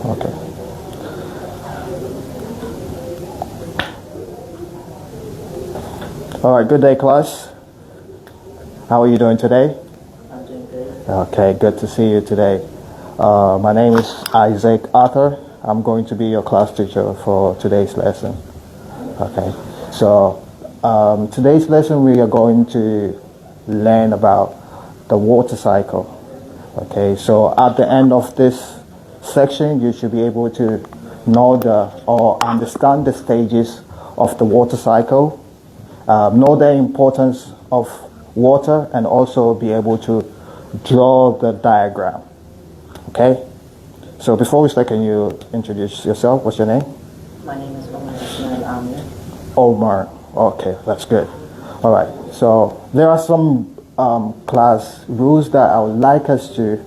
Okay. All right, good day, class. How are you doing today? I'm doing good. Okay, good to see you today. My name is Isaac Arthur. I'm going to be your class teacher for today's lesson. Okay, so today's lesson we are going to learn about the water cycle. Okay, so at the end of this section you should be able to know or understand the stages of the water cycle, know the importance of water, and also be able to draw the diagram. Okay, so before we start, can you introduce yourself? What's your name? My name is Omar. Omar. Okay, that's good. All right, so there are some class rules that I would like us to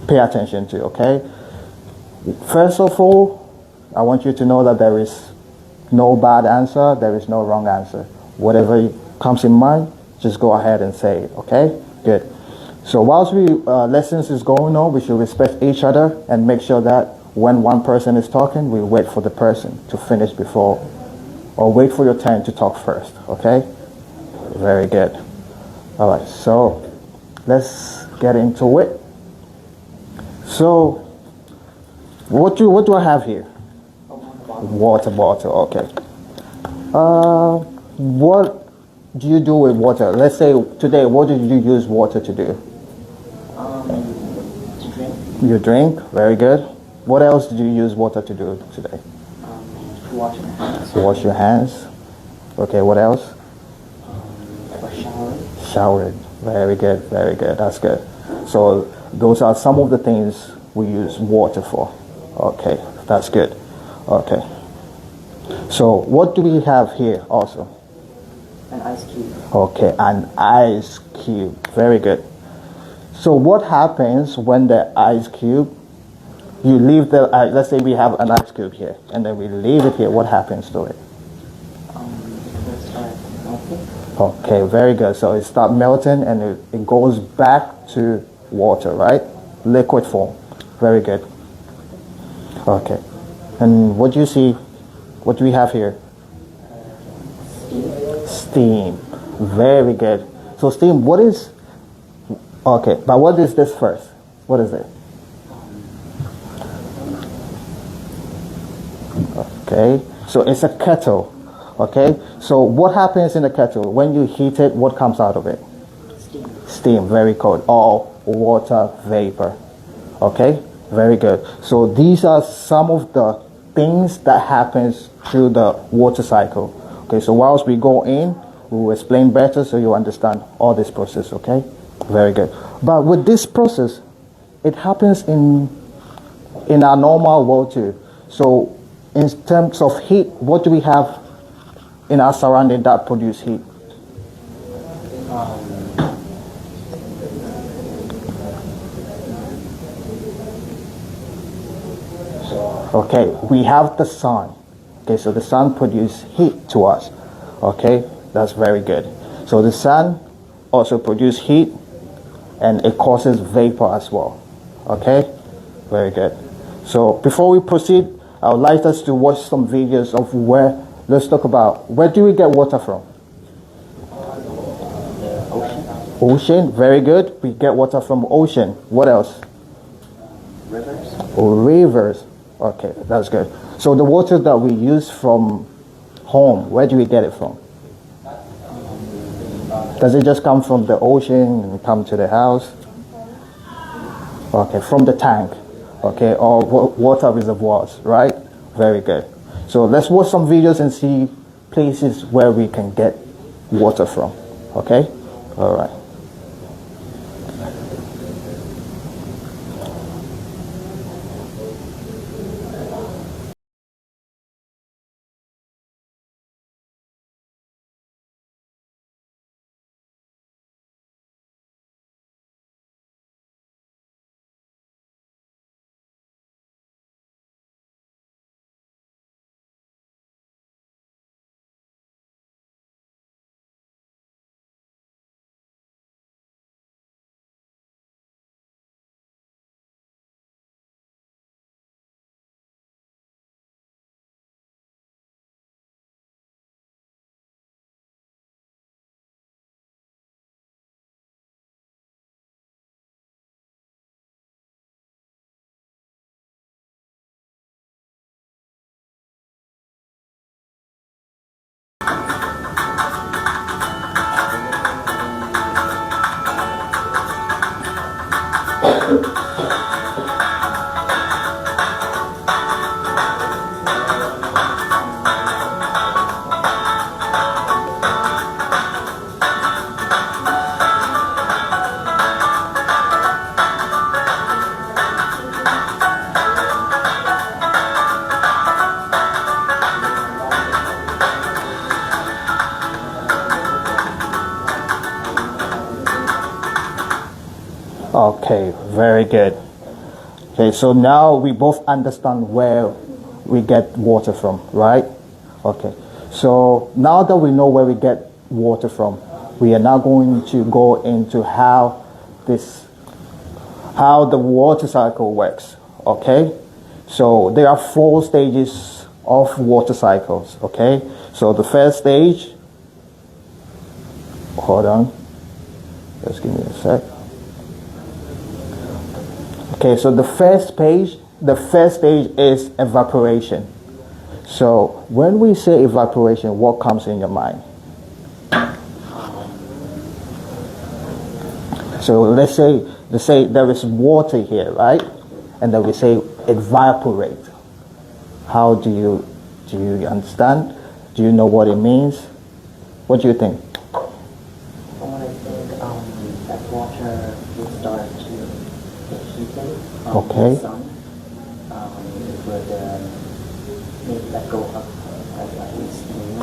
pay attention to. Okay, first of all, I want you to know that there is no bad answer, there is no wrong answer. Whatever comes in mind, just go ahead and say it. Okay, good. So whilst lessons is going on, we should respect each other and make sure that when one person is talking, we wait for the person to finish before, or wait for your turn to talk first. Okay, very good. All right, so let's get into it. So what do I have here? Water bottle. Okay. What do you do with water? Let's say today, what did you use water to do? To drink. You drink. Very good. What else did you use water to do today? To wash my hands. Wash your hands. Okay. What else? For showering. Showered. Very good. Very good. That's good. So those are some of the things we use water for. Okay. That's good. Okay. So what do we have here also? An ice cube. Okay, an ice cube. Very good. So what happens when the ice cube, you leave the, let's say we have an ice cube here, and then we leave it here, what happens to it? It will start melting. Okay, very good. So it starts melting and it goes back to water, right? Liquid form. Very good. Okay. And what do you see? What do we have here? Steam. Steam. Very good. So steam, what is... Okay, but what is this first? What is it? Okay, so it's a kettle. Okay, so what happens in the kettle? When you heat it, what comes out of it? Steam. Steam, very good. Or water vapor. Okay, very good. So these are some of the things that happens through the water cycle. Okay, so whilst we go in, we will explain better so you understand all this process. Okay, very good. But with this process, it happens in our normal world too. So in terms of heat, what do we have in our surrounding that produce heat? Okay, we have the sun. Okay, so the sun produces heat to us. Okay, that's very good. So the sun also produces heat and it causes vapor as well. Okay, very good. So before we proceed, I would like us to watch some videos of let's talk about where do we get water from? Ocean. Ocean, very good. We get water from ocean. What else? Rivers. Rivers. Okay, that's good. So the water that we use from home, where do we get it from? Does it just come from the ocean and come to the house? Okay, from the tank. Okay, or water reservoirs, right? Very good. So let's watch some videos and see places where we can get water from. Okay? All right. Okay, very good. Okay, so now we both understand where we get water from, right? Okay, so now that we know where we get water from, we are now going to go into how the water cycle works. Okay, so there are 4 stages of water cycles. Okay, so the first stage, hold on, just give me a sec. Okay, so the first stage is evaporation. So when we say evaporation, what comes in your mind? So let's say there is water here, right? And then we say evaporate. How do you understand? Do you know what it means? What do you think? I think that water will start to get heated from Okay. the sun. It would maybe let go up as like steam.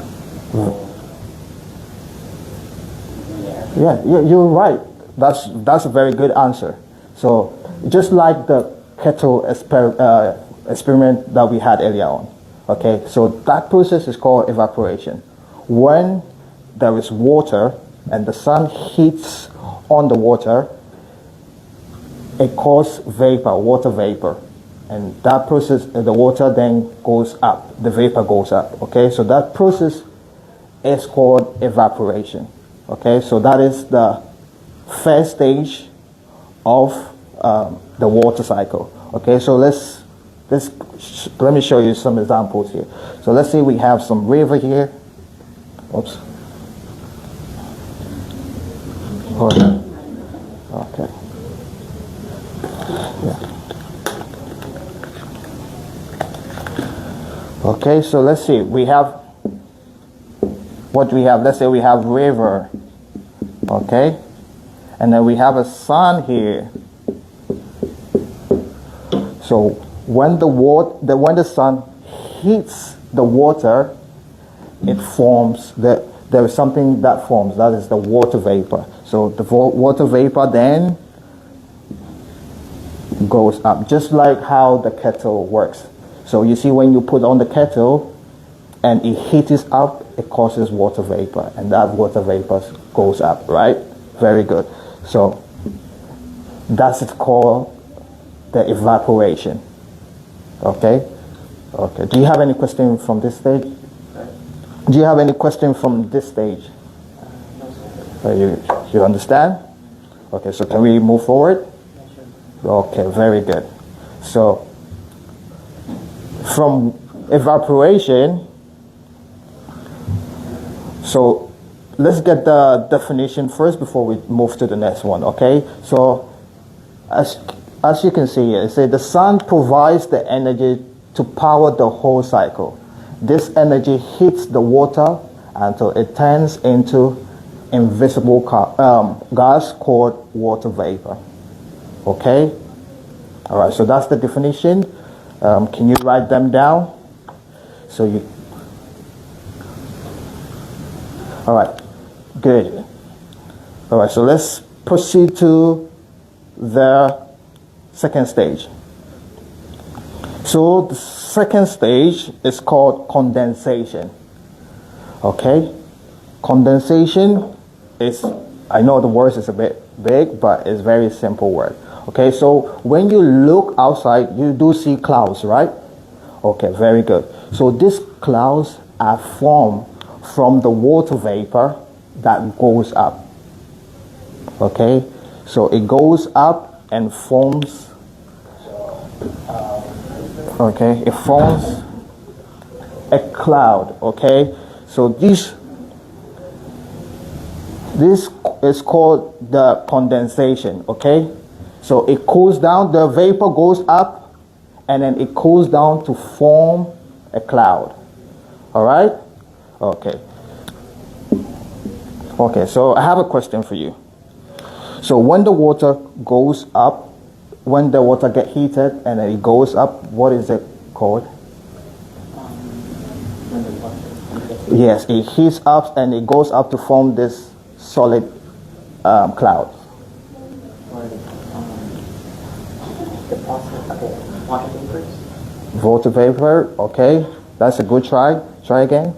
Yeah, you're right. That's a very good answer. So just like the kettle experiment that we had earlier on. Okay, so that process is called evaporation. When there is water and the sun heats on the water, it causes vapor, water vapor. And that process, the water then goes up, the vapor goes up. Okay, so that process is called evaporation. Okay, so that is the first stage of the water cycle. Okay, so let me show you some examples here. So let's say we have some river here. Oops. Hold on. Okay. Yeah. Okay, so let's see. We have what we have. Let's say we have river. Okay, and then we have a sun here. So when the sun heats the water, it forms there is something that forms. That is the water vapor. So the water vapor then goes up, just like how the kettle works. So you see, when you put on the kettle and it heats up, it causes water vapor, and that water vapor goes up, right? Very good. So that's it called the evaporation. Okay? Okay. Do you have any question from this stage? Do you have any question from this stage? You understand? Okay, so can we move forward? Okay, very good. So from evaporation, so let's get the definition first before we move to the next one. Okay, so as you can see here, it says the sun provides the energy to power the whole cycle. This energy heats the water until it turns into invisible gas called water vapor. Okay, all right, so that's the definition. Can you write them down? So you, all right, good. All right, so let's proceed to the second stage. So the second stage is called condensation. Okay, condensation is, I know the word is a bit big, but it's a very simple word. Okay, so when you look outside, you do see clouds, right? Okay, very good. So these clouds are formed from the water vapor that goes up. Okay, so it goes up and forms, okay, it forms a cloud. Okay, so this is called the condensation. Okay, So it cools down, the vapor goes up, and then it cools down to form a cloud. All right? Okay. Okay, so I have a question for you. So when the water goes up, when the water gets heated and then it goes up, what is it called? Yes, it heats up and it goes up to form this solid cloud. Water vapors. Water vapor, okay. That's a good try. Try again.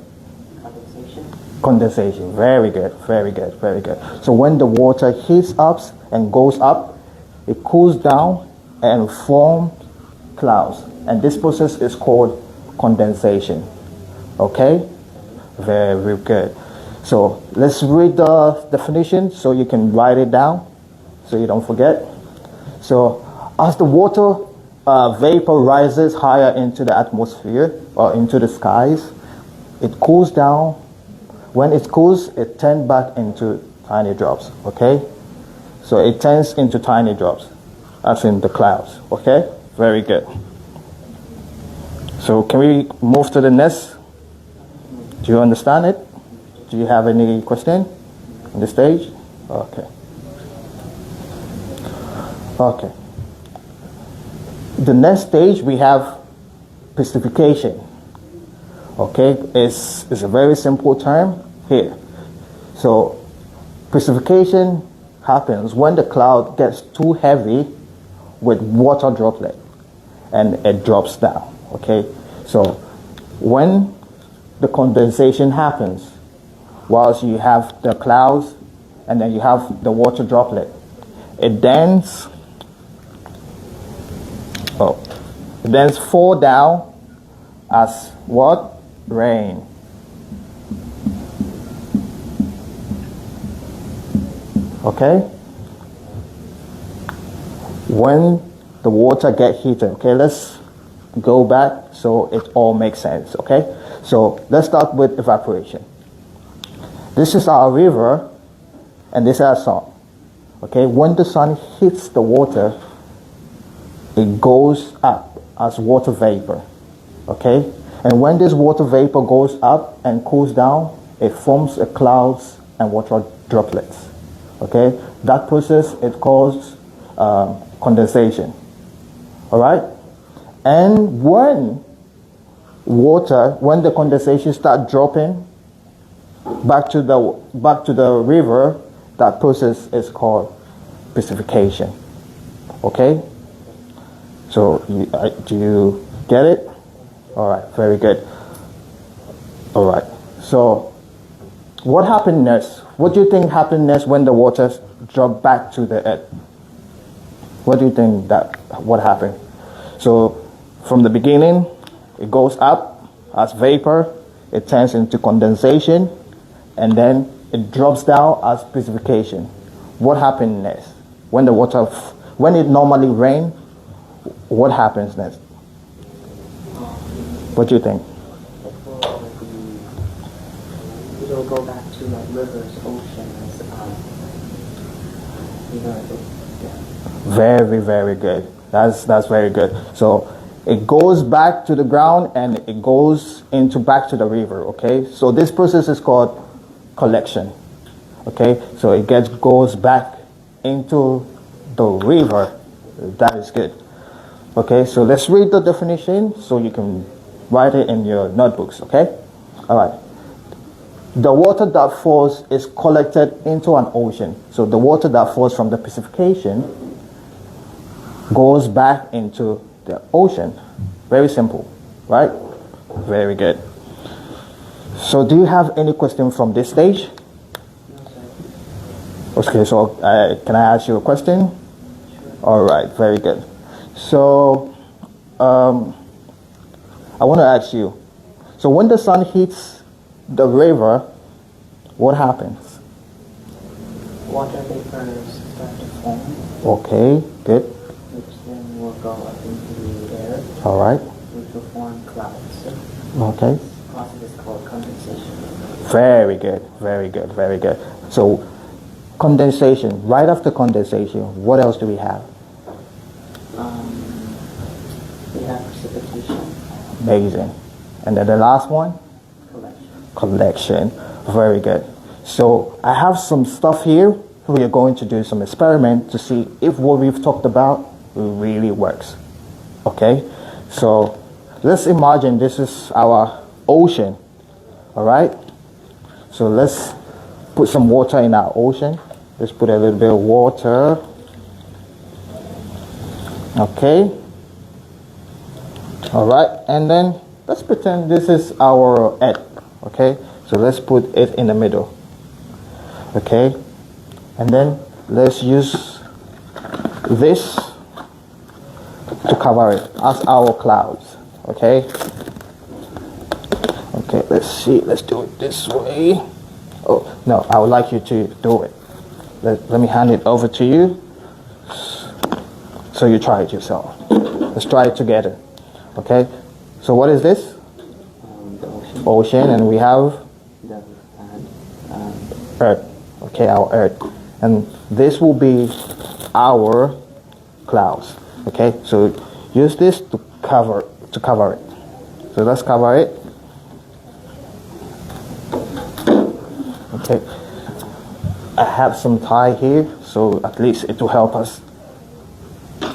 Condensation. Condensation. Very good, very good, very good. So when the water heats up and goes up, it cools down and forms clouds. And this process is called condensation. Okay? Very good. So let's read the definition so you can write it down so you don't forget. So as the water vapor rises higher into the atmosphere or into the skies, it cools down. When it cools, it turns back into tiny drops. Okay? So it turns into tiny drops, as in the clouds. Okay? Very good. So can we move to the next? Do you understand it? Do you have any question on the stage? Okay. Okay. The next stage we have precipitation. Okay, it's a very simple term here. So precipitation happens when the cloud gets too heavy with water droplet and it drops down. Okay, so when the condensation happens, whilst you have the clouds and then you have the water droplet, it then fall down as what? Rain. Okay? When the water gets heated, okay, let's go back so it all makes sense, okay? So let's start with evaporation. This is our river and this is our sun. Okay, when the sun hits the water, it goes up as water vapor. Okay, and when this water vapor goes up and cools down, it forms a clouds and water droplets. Okay, that process it calls condensation. All right, and when the condensation starts dropping back to the river, that process is called precipitation. Okay, so do you get it? All right, very good. All right, so what happened next? What do you think happened next when the waters drop back to the earth? What do you think what happened? So from the beginning, it goes up as vapor, it turns into condensation, and then it drops down as precipitation. What happened next? When it normally rains, what happens next? What do you think? It'll go back to like rivers, oceans, Very, very good. That's very good. So it goes back to the ground and it goes back to the river. Okay. So this process is called collection. Okay. So it goes back into the river. That is good. Okay. So let's read the definition so you can write it in your notebooks. Okay. All right. The water that falls is collected into an ocean. So the water that falls from the precipitation goes back into the ocean. Very simple, right? Very good. So do you have any question from this stage? Okay, so can I ask you a question? Sure. All right, very good. So I want to ask you, so when the sun hits the river, what happens? Water vapors start to form. Okay, good. Which then will go up into the air. All right. Which will form clouds. Okay. This process is called condensation. Very good, very good, very good. So condensation, right after condensation, what else do we have? Amazing. And then the last one? Collection. Very good. So I have some stuff here. We are going to do some experiment to see if what we've talked about really works. Okay? So let's imagine this is our ocean. Alright? So let's put some water in our ocean. Let's put a little bit of water. Okay? Alright, and then let's pretend this is our egg. Okay? So let's put it in the middle. Okay? And then let's use this to cover it as our clouds. Okay? Okay, let's see. Let's do it this way. Oh, no, I would like you to do it. Let me hand it over to you. So you try it yourself. Let's try it together. Okay? So what is this? The ocean. Ocean, and we have? The land. Earth. Okay, our earth. And this will be our clouds. Okay? So use this to cover it. So let's cover it. Okay, I have some tie here, so at least it will help us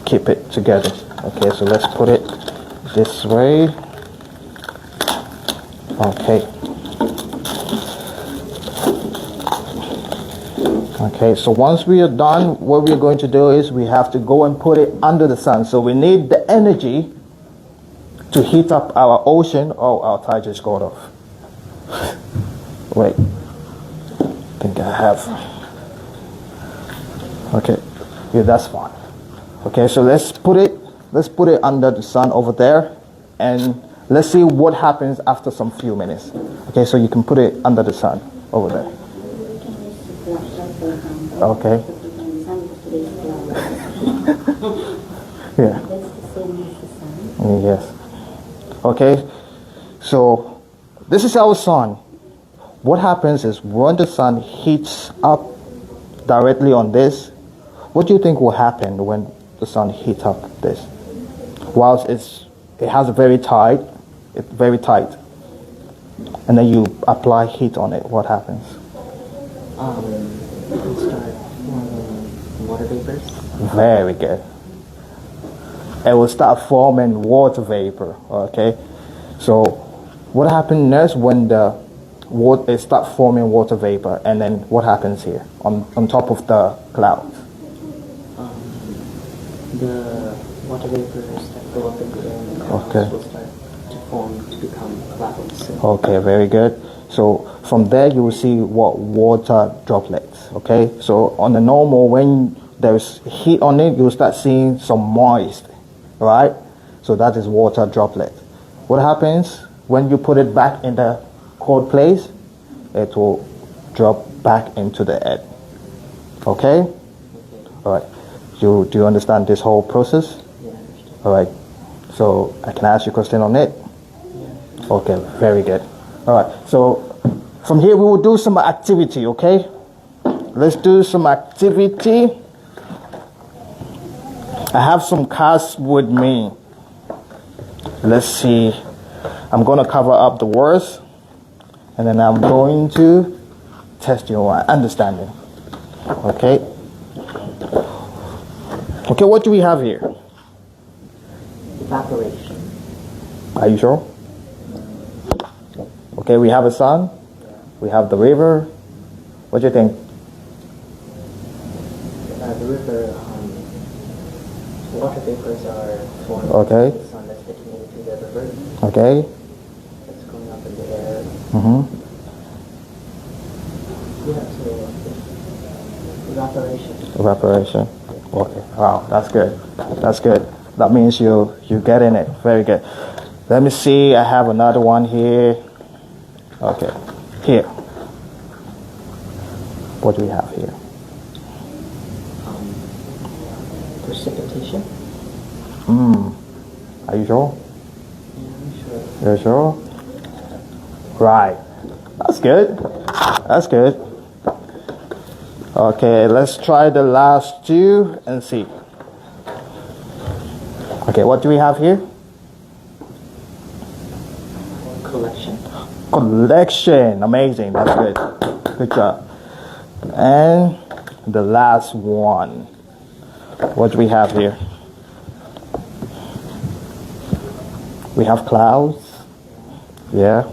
keep it together. Okay, so let's put it this way. Okay. Okay, so once we are done, what we're going to do is we have to go and put it under the sun. So we need the energy to heat up our ocean. Oh, our tie just got off. Wait. I think I have. Okay, yeah, that's fine. Okay, so let's put it under the sun over there, and let's see what happens after some few minutes. Okay, so you can put it under the sun over there. Okay. Yeah. Yes. Okay, so this is our sun. What happens is when the sun heats up directly on this, what do you think will happen when the sun heats up this? Whilst it has very tight, and then you apply heat on it, what happens? You can start forming water vapors. Very good. It will start forming water vapor. Okay, so what happens next when it starts forming water vapor, and then what happens here on top of the clouds? The water vapors that go up into the air and the clouds will start to form to become clouds. Okay, very good. So from there you will see what water droplets. Okay, so on the normal, when there's heat on it, you'll start seeing some moist, right? So that is water droplet. What happens when you put it back in the cold place? It will drop back into the egg. Okay? All right. Do you understand this whole process? Yeah, I understand. All right. So I can ask you a question on it? Yeah. Okay, very good. All right. So from here we will do some activity, okay? Let's do some activity. I have some cards with me. Let's see. I'm going to cover up the words, and then I'm going to test your understanding. Okay? Okay, what do we have here? Evaporation. Are you sure? Okay, we have a sun. We have the river. What do you think? The river, water vapors are formed Okay. by the sun that's getting into the river. Okay. It's going up in the air. Mm-hmm. Yeah, so evaporation. Evaporation. Okay. Wow, that's good. That's good. That means you get in it. Very good. Let me see. I have another one here. Okay. Here. What do we have here? Precipitation. Are you sure? Yeah, I'm sure. You're sure? Right. That's good. That's good. Okay, let's try the last two and see. Okay, what do we have here? collection. Amazing. That's good. Good job. And the last one. What do we have here? We have clouds. Yeah.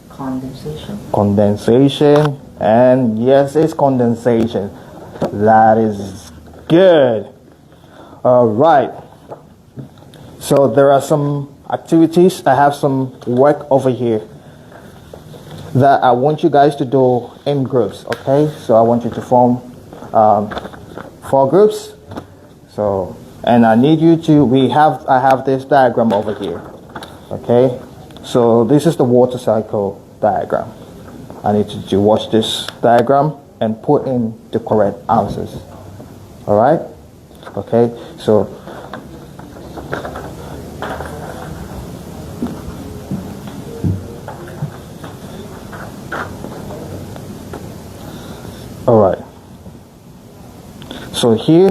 Condensation. Condensation. And yes, it's condensation. That is good. All right. So there are some activities. I have some work over here that I want you guys to do in groups. Okay. So I want you to form 4 groups. So, and I need you to. I have this diagram over here. Okay. So this is the water cycle diagram. I need you to watch this diagram and put in the correct answers. All right? Okay, so all right. So here